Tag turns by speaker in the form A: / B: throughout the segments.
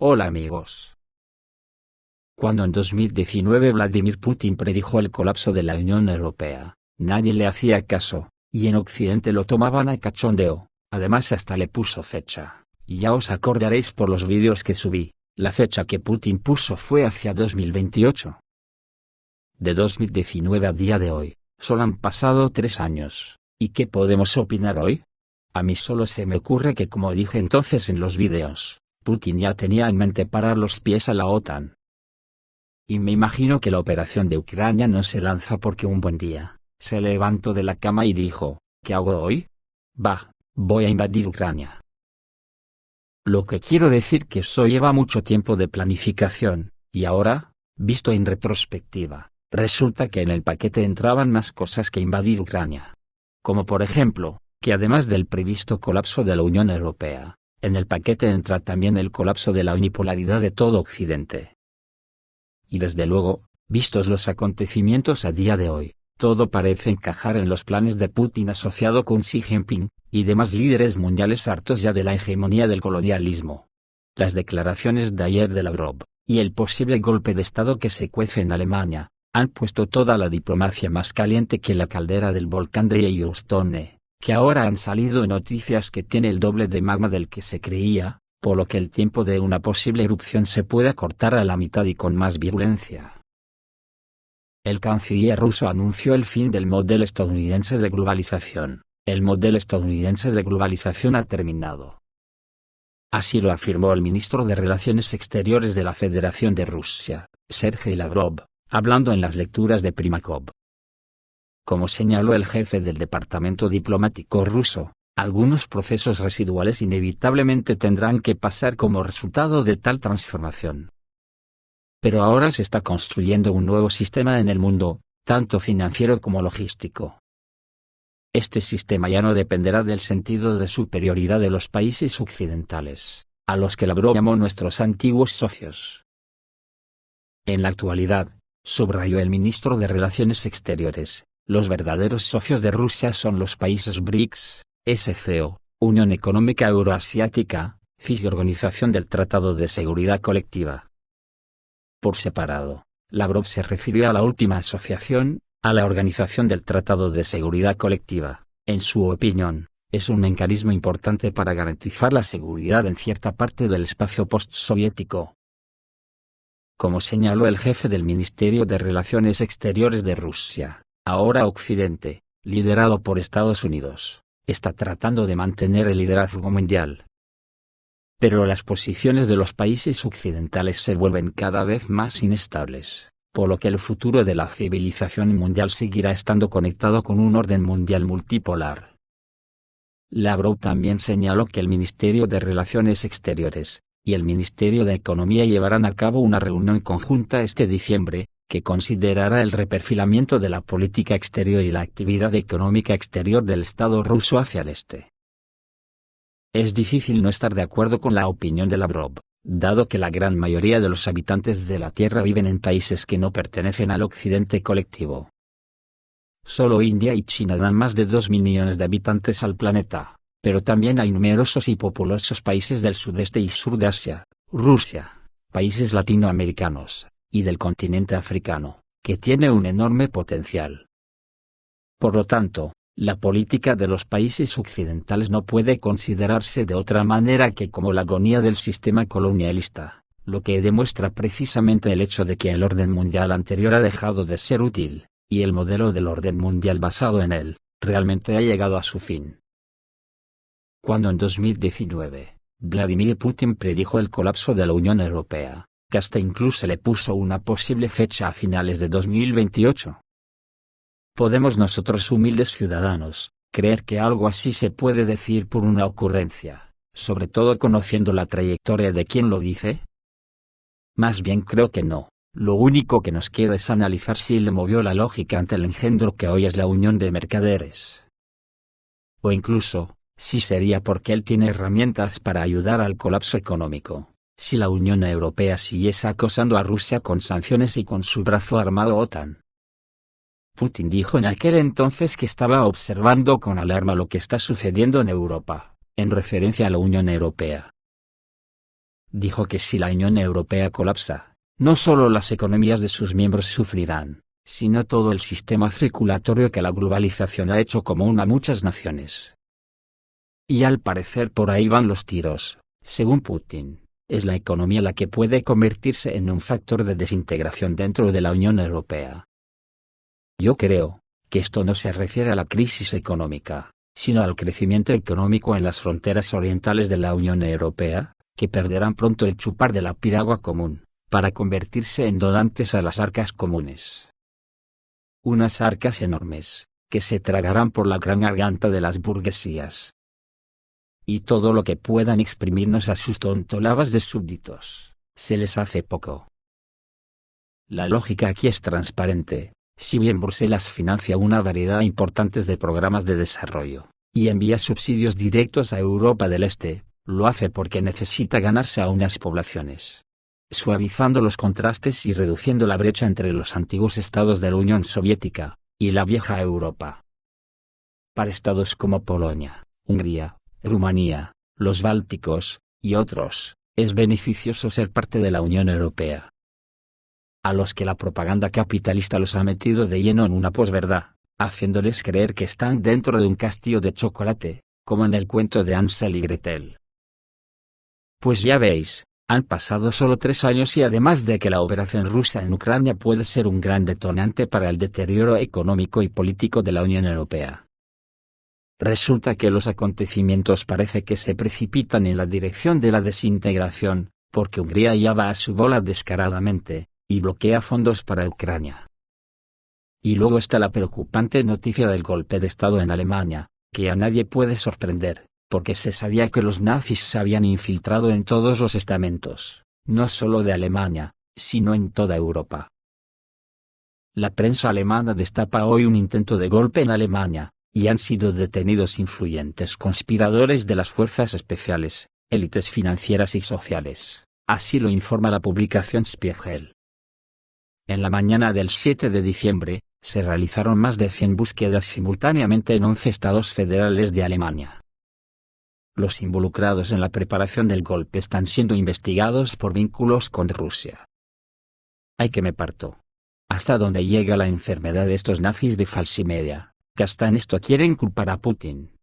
A: Hola amigos. Cuando en 2019 Vladimir Putin predijo el colapso de la Unión Europea, nadie le hacía caso, y en Occidente lo tomaban a cachondeo. Además hasta le puso fecha, y ya os acordaréis por los vídeos que subí, la fecha que Putin puso fue hacia 2028. De 2019 a día de hoy, solo han pasado 3 años, ¿y qué podemos opinar hoy? A mí solo se me ocurre que, como dije entonces en los vídeos, Putin ya tenía en mente parar los pies a la OTAN. Y me imagino que la operación de Ucrania no se lanza porque un buen día, se levantó de la cama y dijo, ¿qué hago hoy? Voy a invadir Ucrania. Lo que quiero decir que eso lleva mucho tiempo de planificación, y ahora, visto en retrospectiva, resulta que en el paquete entraban más cosas que invadir Ucrania. Como por ejemplo, que además del previsto colapso de la Unión Europea, en el paquete entra también el colapso de la unipolaridad de todo Occidente. Y desde luego, vistos los acontecimientos a día de hoy, todo parece encajar en los planes de Putin asociado con Xi Jinping, y demás líderes mundiales hartos ya de la hegemonía del colonialismo. Las declaraciones de ayer de Lavrov, y el posible golpe de Estado que se cuece en Alemania, han puesto toda la diplomacia más caliente que la caldera del volcán de Yellowstone, que ahora han salido noticias que tiene el doble de magma del que se creía, por lo que el tiempo de una posible erupción se puede acortar a la mitad y con más virulencia. El canciller ruso anunció el fin del modelo estadounidense de globalización. El modelo estadounidense de globalización ha terminado. Así lo afirmó el ministro de Relaciones Exteriores de la Federación de Rusia, Sergei Lavrov, hablando en las lecturas de Primakov. Como señaló el jefe del departamento diplomático ruso, algunos procesos residuales inevitablemente tendrán que pasar como resultado de tal transformación. Pero ahora se está construyendo un nuevo sistema en el mundo, tanto financiero como logístico. Este sistema ya no dependerá del sentido de superioridad de los países occidentales, a los que Lavrov llamó nuestros antiguos socios. En la actualidad, subrayó el ministro de Relaciones Exteriores, los verdaderos socios de Rusia son los países BRICS, SCO, Unión Económica Euroasiática, FIS y Organización del Tratado de Seguridad Colectiva. Por separado, Lavrov se refirió a la última asociación, a la Organización del Tratado de Seguridad Colectiva. En su opinión, es un mecanismo importante para garantizar la seguridad en cierta parte del espacio postsoviético. Como señaló el jefe del Ministerio de Relaciones Exteriores de Rusia, ahora Occidente, liderado por Estados Unidos, está tratando de mantener el liderazgo mundial. Pero las posiciones de los países occidentales se vuelven cada vez más inestables, por lo que el futuro de la civilización mundial seguirá estando conectado con un orden mundial multipolar. Lavrov también señaló que el Ministerio de Relaciones Exteriores y el Ministerio de Economía llevarán a cabo una reunión conjunta este diciembre, que considerará el reperfilamiento de la política exterior y la actividad económica exterior del Estado ruso hacia el este. Es difícil no estar de acuerdo con la opinión de Lavrov, dado que la gran mayoría de los habitantes de la Tierra viven en países que no pertenecen al occidente colectivo. Solo India y China dan más de 2 millones de habitantes al planeta, pero también hay numerosos y populosos países del sudeste y sur de Asia, Rusia, países latinoamericanos, y del continente africano, que tiene un enorme potencial. Por lo tanto, la política de los países occidentales no puede considerarse de otra manera que como la agonía del sistema colonialista, lo que demuestra precisamente el hecho de que el orden mundial anterior ha dejado de ser útil, y el modelo del orden mundial basado en él, realmente ha llegado a su fin. Cuando en 2019, Vladimir Putin predijo el colapso de la Unión Europea, que hasta incluso le puso una posible fecha a finales de 2028. ¿Podemos nosotros humildes ciudadanos, creer que algo así se puede decir por una ocurrencia, sobre todo conociendo la trayectoria de quien lo dice? Más bien creo que no, lo único que nos queda es analizar si le movió la lógica ante el engendro que hoy es la unión de mercaderes. O incluso, si sería porque él tiene herramientas para ayudar al colapso económico, si la Unión Europea siguiese acosando a Rusia con sanciones y con su brazo armado OTAN. Putin dijo en aquel entonces que estaba observando con alarma lo que está sucediendo en Europa, en referencia a la Unión Europea. dijo que si la Unión Europea colapsa, no solo las economías de sus miembros sufrirán, sino todo el sistema circulatorio que la globalización ha hecho común a muchas naciones. Y al parecer por ahí van los tiros, según Putin. Es la economía la que puede convertirse en un factor de desintegración dentro de la Unión Europea. Yo creo que esto no se refiere a la crisis económica, sino al crecimiento económico en las fronteras orientales de la Unión Europea, que perderán pronto el chupar de la piragua común, para convertirse en donantes a las arcas comunes. Unas arcas enormes, que se tragarán por la gran garganta de las burguesías. Y todo lo que puedan exprimirnos a sus tontolabas de súbditos, se les hace poco. La lógica aquí es transparente. Si bien Bruselas financia una variedad importante de programas de desarrollo, y envía subsidios directos a Europa del Este, lo hace porque necesita ganarse a unas poblaciones, suavizando los contrastes y reduciendo la brecha entre los antiguos estados de la Unión Soviética y la vieja Europa. Para estados como Polonia, Hungría, Rumanía, los Bálticos, y otros, es beneficioso ser parte de la Unión Europea. A los que la propaganda capitalista los ha metido de lleno en una posverdad, haciéndoles creer que están dentro de un castillo de chocolate, como en el cuento de Hansel y Gretel. Pues ya veis, han pasado solo 3 años y además de que la operación rusa en Ucrania puede ser un gran detonante para el deterioro económico y político de la Unión Europea. Resulta que los acontecimientos parece que se precipitan en la dirección de la desintegración, porque Hungría ya va a su bola descaradamente, y bloquea fondos para Ucrania. Y luego está la preocupante noticia del golpe de Estado en Alemania, que a nadie puede sorprender, porque se sabía que los nazis se habían infiltrado en todos los estamentos, no solo de Alemania, sino en toda Europa. La prensa alemana destapa hoy un intento de golpe en Alemania, y han sido detenidos influyentes conspiradores de las fuerzas especiales, élites financieras y sociales, así lo informa la publicación Spiegel. En la mañana del 7 de diciembre, se realizaron más de 100 búsquedas simultáneamente en 11 estados federales de Alemania. Los involucrados en la preparación del golpe están siendo investigados por vínculos con Rusia. ¡Ay que me parto! ¿Hasta dónde llega la enfermedad de estos nazis de falsimedia, que hasta en esto quieren culpar a Putin?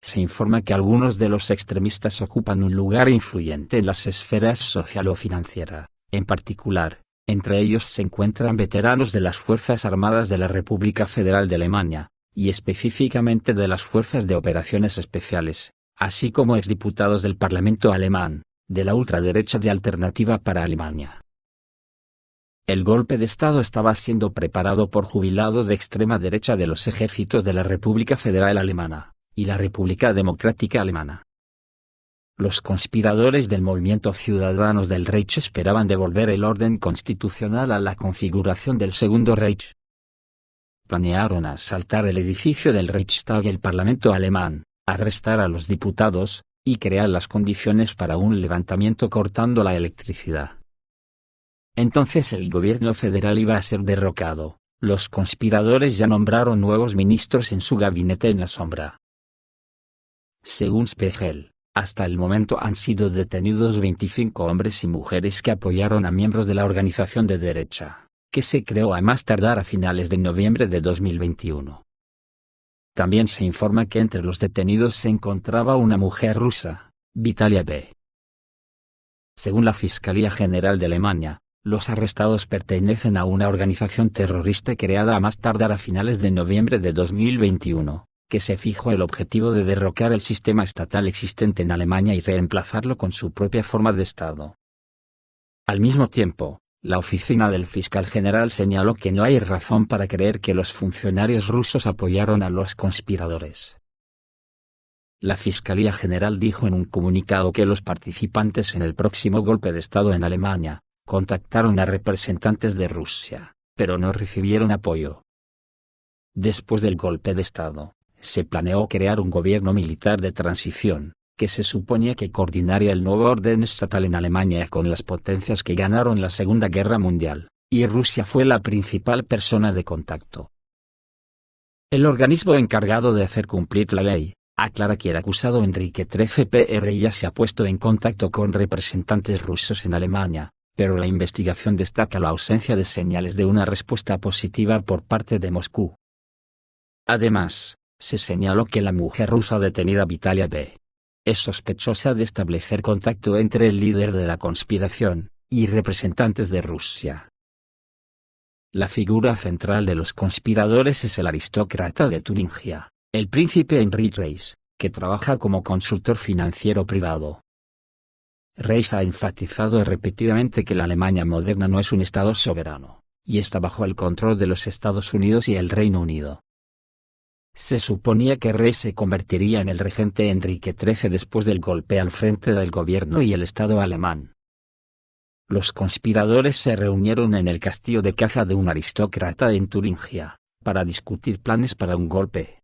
A: Se informa que algunos de los extremistas ocupan un lugar influyente en las esferas social o financiera, en particular, entre ellos se encuentran veteranos de las Fuerzas Armadas de la República Federal de Alemania, y específicamente de las Fuerzas de Operaciones Especiales, así como exdiputados del Parlamento alemán, de la ultraderecha de Alternativa para Alemania. El golpe de Estado estaba siendo preparado por jubilados de extrema derecha de los ejércitos de la República Federal Alemana, y la República Democrática Alemana. Los conspiradores del movimiento Ciudadanos del Reich esperaban devolver el orden constitucional a la configuración del Segundo Reich. Planearon asaltar el edificio del Reichstag y el Parlamento alemán, arrestar a los diputados, y crear las condiciones para un levantamiento cortando la electricidad. Entonces el gobierno federal iba a ser derrocado. Los conspiradores ya nombraron nuevos ministros en su gabinete en la sombra. Según Spiegel, hasta el momento han sido detenidos 25 hombres y mujeres que apoyaron a miembros de la organización de derecha, que se creó a más tardar a finales de noviembre de 2021. También se informa que entre los detenidos se encontraba una mujer rusa, Vitalia B. Según la Fiscalía General de Alemania, los arrestados pertenecen a una organización terrorista creada a más tardar a finales de noviembre de 2021. Que se fijó el objetivo de derrocar el sistema estatal existente en Alemania y reemplazarlo con su propia forma de Estado. Al mismo tiempo, la oficina del fiscal general señaló que no hay razón para creer que los funcionarios rusos apoyaron a los conspiradores. La Fiscalía General dijo en un comunicado que los participantes en el próximo golpe de Estado en Alemania contactaron a representantes de Rusia, pero no recibieron apoyo. Después del golpe de Estado, se planeó crear un gobierno militar de transición, que se suponía que coordinaría el nuevo orden estatal en Alemania con las potencias que ganaron la Segunda Guerra Mundial, y Rusia fue la principal persona de contacto. El organismo encargado de hacer cumplir la ley, aclara que el acusado Enrique XIII Pr ya se ha puesto en contacto con representantes rusos en Alemania, pero la investigación destaca la ausencia de señales de una respuesta positiva por parte de Moscú. Además, se señaló que la mujer rusa detenida Vitalia B. es sospechosa de establecer contacto entre el líder de la conspiración y representantes de Rusia. La figura central de los conspiradores es el aristócrata de Turingia, el príncipe Heinrich Reis, que trabaja como consultor financiero privado. Reis ha enfatizado repetidamente que la Alemania moderna no es un estado soberano, y está bajo el control de los Estados Unidos y el Reino Unido. Se suponía que Reis se convertiría en el regente Enrique XIII después del golpe al frente del gobierno y el Estado alemán. Los conspiradores se reunieron en el castillo de caza de un aristócrata en Turingia, para discutir planes para un golpe.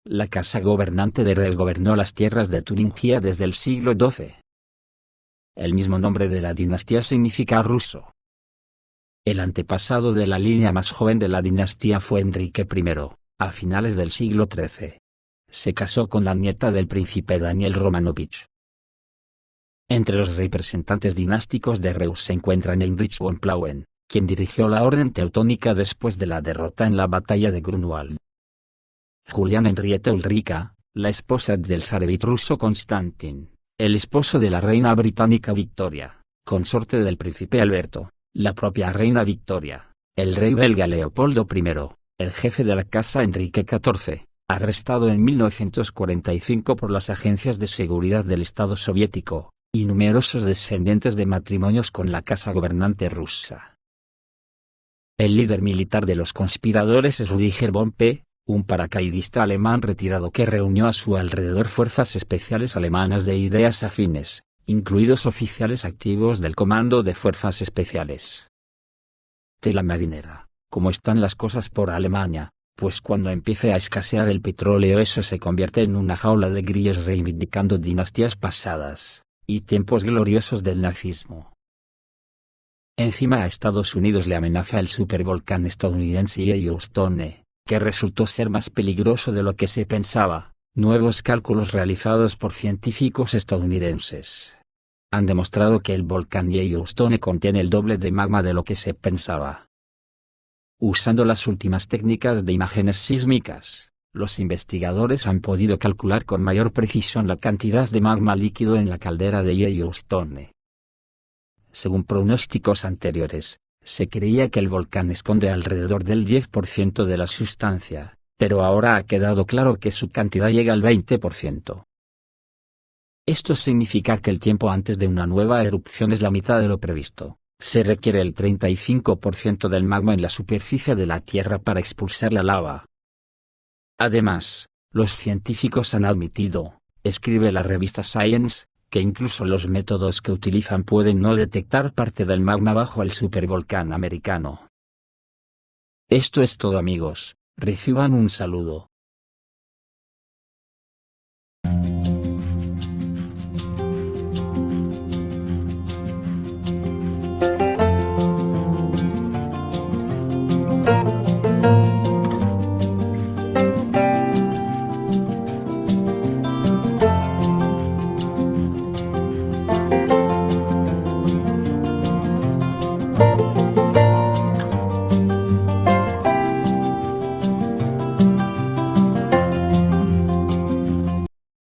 A: La casa gobernante de Reis gobernó las tierras de Turingia desde el siglo XII. El mismo nombre de la dinastía significa ruso. El antepasado de la línea más joven de la dinastía fue Enrique I, a finales del siglo XIII. Se casó con la nieta del príncipe Daniel Romanovich. Entre los representantes dinásticos de Reus se encuentran Heinrich von Plauen, quien dirigió la orden teutónica después de la derrota en la batalla de Grunwald. Juliana Henrietta Ulrica, la esposa del zarevich ruso Konstantin, el esposo de la reina británica Victoria, consorte del príncipe Alberto, la propia reina Victoria, el rey belga Leopoldo I, el jefe de la casa Enrique XIV, arrestado en 1945 por las agencias de seguridad del Estado soviético, y numerosos descendientes de matrimonios con la casa gobernante rusa. El líder militar de los conspiradores es Rüdiger von P., un paracaidista alemán retirado que reunió a su alrededor fuerzas especiales alemanas de ideas afines, incluidos oficiales activos del Comando de Fuerzas Especiales. Tela marinera, ¿cómo están las cosas por Alemania? Pues cuando empiece a escasear el petróleo eso se convierte en una jaula de grillos reivindicando dinastías pasadas y tiempos gloriosos del nazismo. Encima a Estados Unidos le amenaza el supervolcán estadounidense Yellowstone, que resultó ser más peligroso de lo que se pensaba. Nuevos cálculos realizados por científicos estadounidenses han demostrado que el volcán Yellowstone contiene el doble de magma de lo que se pensaba. Usando las últimas técnicas de imágenes sísmicas, los investigadores han podido calcular con mayor precisión la cantidad de magma líquido en la caldera de Yellowstone. Según pronósticos anteriores, se creía que el volcán esconde alrededor del 10% de la sustancia, pero ahora ha quedado claro que su cantidad llega al 20%. Esto significa que el tiempo antes de una nueva erupción es la mitad de lo previsto. Se requiere el 35% del magma en la superficie de la Tierra para expulsar la lava. Además, los científicos han admitido, escribe la revista Science, que incluso los métodos que utilizan pueden no detectar parte del magma bajo el supervolcán americano. Esto es todo amigos, reciban un saludo.